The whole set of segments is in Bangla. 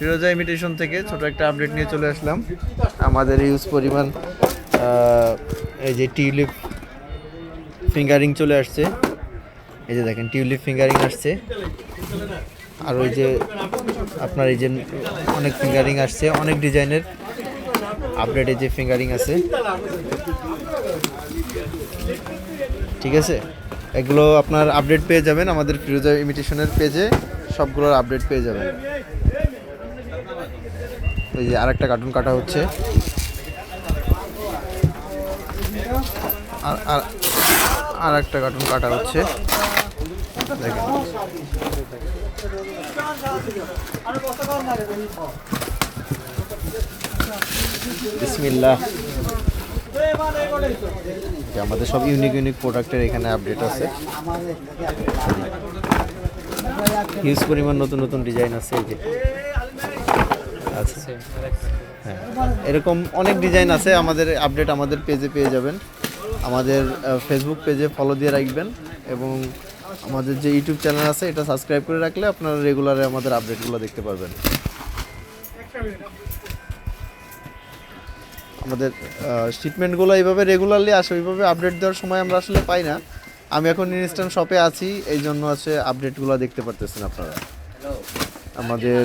ফিরোজা ইমিটেশন থেকে ছোট একটা আপডেট নিয়ে চলে আসলাম। আমাদের ইউজ পরিমাণ এই যে টিউলিপ ফিঙ্গারিং চলে আসছে। এই যে দেখেন টিউলিপ ফিঙ্গারিং আসছে। আর ওই যে আপনার এই যে অনেক ফিঙ্গারিং আসছে, অনেক ডিজাইনের আপডেট এই যে ফিঙ্গারিং আছে, ঠিক আছে। এগুলো আপনার আপডেট পেয়ে যাবেন আমাদের ফিরোজা ইমিটেশনের পেজে, সবগুলোর আপডেট পেয়ে যাবেন। এই যে আরেকটা কার্টুন কাটা হচ্ছে, আর একটা কার্টুন কাটা হচ্ছে, দেখেন। বিসমিল্লাহ। আমাদের সব ইউনিক ইউনিক প্রোডাক্টের এখানে আপডেট আছে, হিউজ পরিমাণ নতুন নতুন ডিজাইন আছে। এই যে আচ্ছা, হ্যাঁ, এরকম অনেক ডিজাইন আছে। আমাদের আপডেট আমাদের পেজে পেয়ে যাবেন। আমাদের ফেসবুক পেজে ফলো দিয়ে রাখবেন এবং আমাদের যে ইউটিউব চ্যানেল আছে এটা সাবস্ক্রাইব করে রাখলে আপনারা রেগুলারে আমাদের আপডেটগুলো দেখতে পারবেন। আমাদের শিপমেন্টগুলো এইভাবে রেগুলারলি আসে, ওইভাবে আপডেট দেওয়ার সময় আমরা আসলে পাই না। আমি এখন ইনস্ট্যান্ট শপে আছি, এই জন্য আছে আপডেটগুলো দেখতে পারতেছেন আপনারা। আমাদের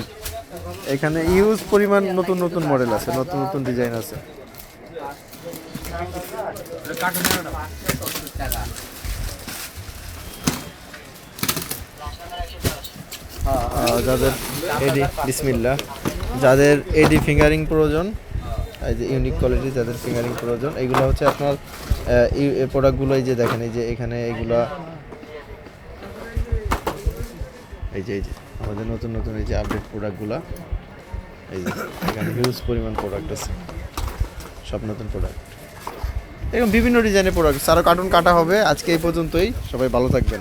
এখানে ইউজ পরিমাণ নতুন নতুন মডেল আছে, নতুন নতুন ডিজাইন আছে। যাদের এডি বিসমিল্লাহ, যাদের এডি ফিঙ্গারিং প্রয়োজন, এই যে ইউনিক কোয়ালিটি যাদের ফিঙ্গারিং প্রয়োজন, এইগুলো হচ্ছে আপনার এই প্রোডাক্টগুলো। এই যে দেখেন, এই যে এখানে এইগুলা, এই যে আমাদের নতুন নতুন এই যে আপডেট প্রোডাক্টগুলো, এই যে এখানে হিউজ পরিমাণ প্রোডাক্ট আছে, সব নতুন প্রোডাক্ট, এরকম বিভিন্ন ডিজাইনের প্রোডাক্ট। আরও কার্টুন কাটা হবে। আজকে এই পর্যন্তই, সবাই ভালো থাকবেন।